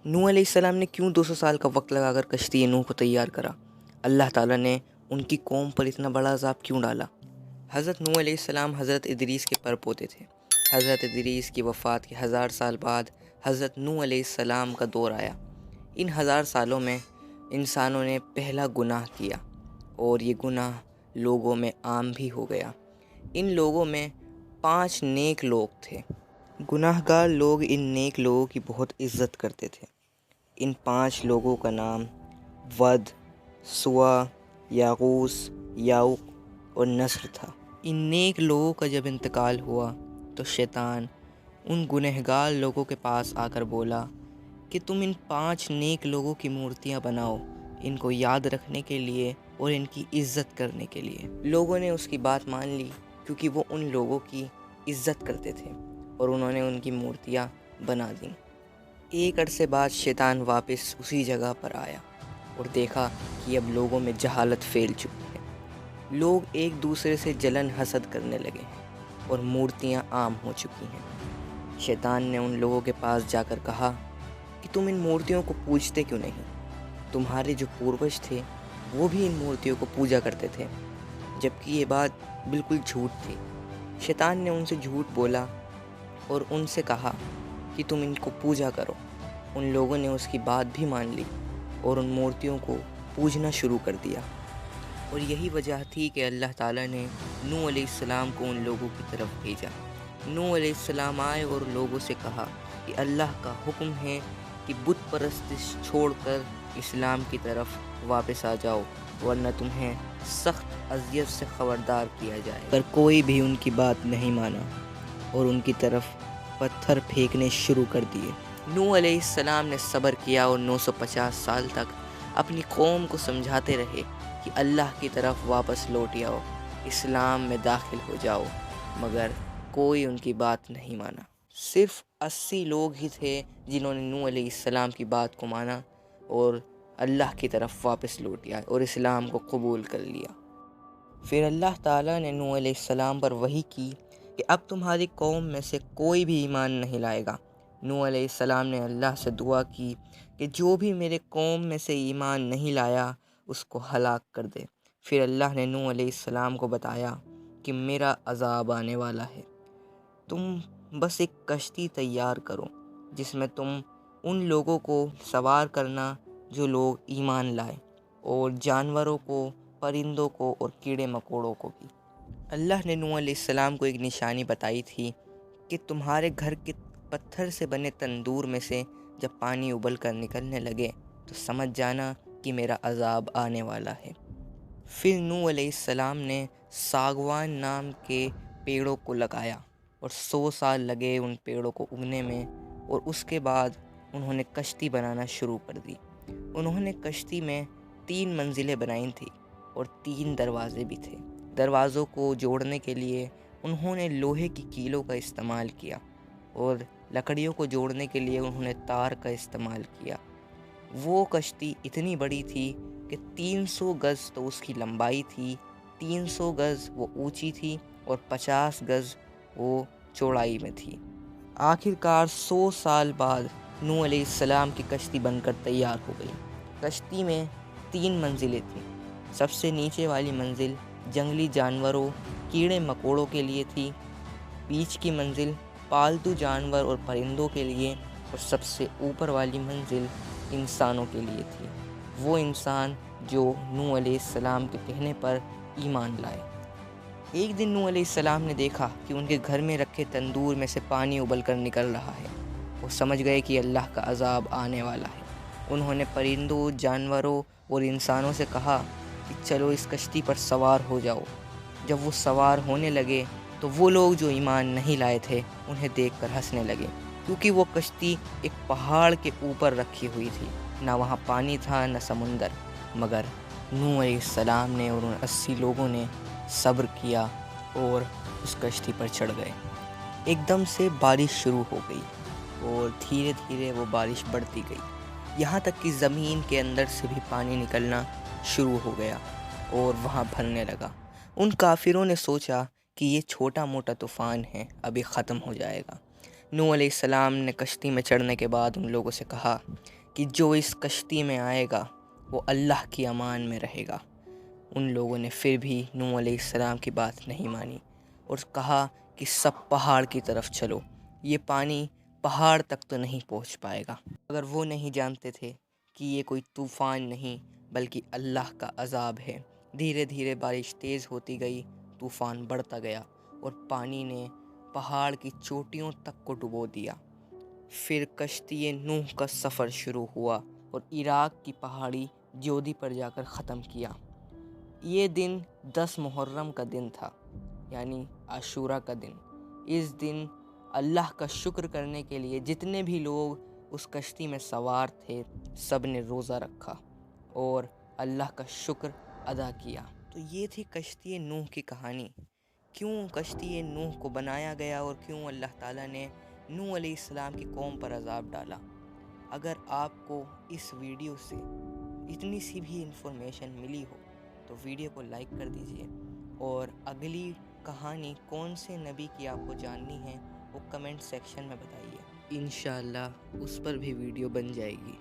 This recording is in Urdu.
نوح علیہ السلام نے کیوں 200 سال کا وقت لگا کر کشتی نوح کو تیار کرا؟ اللہ تعالیٰ نے ان کی قوم پر اتنا بڑا عذاب کیوں ڈالا؟ حضرت نوح علیہ السلام حضرت ادریس کے پر پوتے تھے۔ حضرت ادریس کی وفات کے 1000 سال بعد حضرت نوح علیہ السلام کا دور آیا۔ ان 1000 سالوں میں انسانوں نے پہلا گناہ کیا اور یہ گناہ لوگوں میں عام بھی ہو گیا۔ ان لوگوں میں 5 نیک لوگ تھے۔ گناہ گار لوگ ان نیک لوگوں کی بہت عزت کرتے تھے۔ ان 5 لوگوں کا نام ود، سوا، یاغوث، یاؤق اور نصر تھا۔ ان نیک لوگوں کا جب انتقال ہوا تو شیطان ان گنہگار لوگوں کے پاس آ کر بولا کہ تم ان 5 نیک لوگوں کی مورتیاں بناؤ، ان کو یاد رکھنے کے لیے اور ان کی عزت کرنے کے لیے۔ لوگوں نے اس کی بات مان لی کیونکہ وہ ان لوگوں کی عزت کرتے تھے اور انہوں نے ان کی مورتیاں بنا دیں۔ ایک عرصے بعد شیطان واپس اسی جگہ پر آیا اور دیکھا کہ اب لوگوں میں جہالت پھیل چکی ہے۔ لوگ ایک دوسرے سے جلن حسد کرنے لگے ہیں اور مورتیاں عام ہو چکی ہیں۔ شیطان نے ان لوگوں کے پاس جا کر کہا کہ تم ان مورتیوں کو پوجتے کیوں نہیں؟ تمہارے جو پوروج تھے وہ بھی ان مورتیوں کو پوجا کرتے تھے، جبکہ یہ بات بالکل جھوٹ تھی۔ شیطان نے ان سے جھوٹ بولا اور ان سے کہا کہ تم ان کو پوجا کرو۔ ان لوگوں نے اس کی بات بھی مان لی اور ان مورتیوں کو پوجنا شروع کر دیا۔ اور یہی وجہ تھی کہ اللہ تعالیٰ نے نوح علیہ السلام کو ان لوگوں کی طرف بھیجا۔ نوح علیہ السلام آئے اور لوگوں سے کہا کہ اللہ کا حکم ہے کہ بت پرستش چھوڑ کر اسلام کی طرف واپس آ جاؤ، ورنہ تمہیں سخت اذیت سے خبردار کیا جائے۔ پر کوئی بھی ان کی بات نہیں مانا اور ان کی طرف پتھر پھینکنے شروع کر دیے۔ نوح علیہ السلام نے صبر کیا اور 950 سال تک اپنی قوم کو سمجھاتے رہے کہ اللہ کی طرف واپس لوٹ آؤ، اسلام میں داخل ہو جاؤ، مگر کوئی ان کی بات نہیں مانا۔ صرف 80 لوگ ہی تھے جنہوں نے نوح علیہ السلام کی بات کو مانا اور اللہ کی طرف واپس لوٹ آئے اور اسلام کو قبول کر لیا۔ پھر اللہ تعالیٰ نے نوح علیہ السلام پر وحی کی کہ اب تمہاری قوم میں سے کوئی بھی ایمان نہیں لائے گا۔ نوح علیہ السلام نے اللہ سے دعا کی کہ جو بھی میرے قوم میں سے ایمان نہیں لایا اس کو ہلاک کر دے۔ پھر اللہ نے نوح علیہ السلام کو بتایا کہ میرا عذاب آنے والا ہے، تم بس ایک کشتی تیار کرو جس میں تم ان لوگوں کو سوار کرنا جو لوگ ایمان لائے، اور جانوروں کو، پرندوں کو اور کیڑے مکوڑوں کو بھی۔ اللہ نے نوح علیہ السلام کو ایک نشانی بتائی تھی کہ تمہارے گھر کے پتھر سے بنے تندور میں سے جب پانی ابل کر نکلنے لگے تو سمجھ جانا کہ میرا عذاب آنے والا ہے۔ پھر نوح علیہ السلام نے ساگوان نام کے پیڑوں کو لگایا اور 100 سال لگے ان پیڑوں کو اگنے میں، اور اس کے بعد انہوں نے کشتی بنانا شروع کر دی۔ انہوں نے کشتی میں 3 منزلیں بنائی تھیں اور 3 دروازے بھی تھے۔ دروازوں کو جوڑنے کے لیے انہوں نے لوہے کی کیلوں کا استعمال کیا اور لکڑیوں کو جوڑنے کے لیے انہوں نے تار کا استعمال کیا۔ وہ کشتی اتنی بڑی تھی کہ 300 گز تو اس کی لمبائی تھی، 300 گز وہ اونچی تھی اور 50 گز وہ چوڑائی میں تھی۔ آخر کار 100 سال بعد نوح علیہ السلام کی کشتی بن کر تیار ہو گئی۔ کشتی میں 3 منزلیں تھیں۔ سب سے نیچے والی منزل جنگلی جانوروں، کیڑے مکوڑوں کے لیے تھی، بیچ کی منزل پالتو جانور اور پرندوں کے لیے، اور سب سے اوپر والی منزل انسانوں کے لیے تھی، وہ انسان جو نوح علیہ السلام کے کہنے پر ایمان لائے۔ ایک دن نوح علیہ السلام نے دیکھا کہ ان کے گھر میں رکھے تندور میں سے پانی ابل کر نکل رہا ہے۔ وہ سمجھ گئے کہ اللہ کا عذاب آنے والا ہے۔ انہوں نے پرندوں، جانوروں اور انسانوں سے کہا کہ چلو اس کشتی پر سوار ہو جاؤ۔ جب وہ سوار ہونے لگے تو وہ لوگ جو ایمان نہیں لائے تھے انہیں دیکھ کر ہنسنے لگے، کیونکہ وہ کشتی ایک پہاڑ کے اوپر رکھی ہوئی تھی، نہ وہاں پانی تھا نہ سمندر۔ مگر نوح علیہ السلام نے اور ان 80 لوگوں نے صبر کیا اور اس کشتی پر چڑھ گئے۔ ایک دم سے بارش شروع ہو گئی اور دھیرے دھیرے وہ بارش بڑھتی گئی، یہاں تک کہ زمین کے اندر سے بھی پانی نکلنا شروع ہو گیا اور وہاں بھرنے لگا۔ ان کافروں نے سوچا کہ یہ چھوٹا موٹا طوفان ہے، ابھی ختم ہو جائے گا، نوح علیہ السلام نے کشتی میں چڑھنے کے بعد ان لوگوں سے کہا کہ جو اس کشتی میں آئے گا وہ اللہ کی امان میں رہے گا۔ ان لوگوں نے پھر بھی نوح علیہ السلام کی بات نہیں مانی اور کہا کہ سب پہاڑ کی طرف چلو، یہ پانی پہاڑ تک تو نہیں پہنچ پائے گا۔ اگر وہ نہیں جانتے تھے کہ یہ کوئی طوفان نہیں بلکہ اللہ کا عذاب ہے۔ دھیرے دھیرے بارش تیز ہوتی گئی، طوفان بڑھتا گیا اور پانی نے پہاڑ کی چوٹیوں تک کو ڈبو دیا۔ پھر کشتی نوح کا سفر شروع ہوا اور عراق کی پہاڑی جودی پر جا کر ختم کیا۔ یہ دن 10 محرم کا دن تھا، یعنی عاشوراء کا دن۔ اس دن اللہ کا شکر کرنے کے لیے جتنے بھی لوگ اس کشتی میں سوار تھے سب نے روزہ رکھا اور اللہ کا شکر ادا کیا۔ تو یہ تھی کشتی نوح کی کہانی۔ کیوں کشتی نوح کو بنایا گیا اور کیوں اللہ تعالیٰ نے نوح علیہ السلام کی قوم پر عذاب ڈالا۔ اگر آپ کو اس ویڈیو سے اتنی سی بھی انفارمیشن ملی ہو تو ویڈیو کو لائک کر دیجئے، اور اگلی کہانی کون سے نبی کی آپ کو جاننی ہے وہ کمنٹ سیکشن میں بتائیے، انشاءاللہ اس پر بھی ویڈیو بن جائے گی۔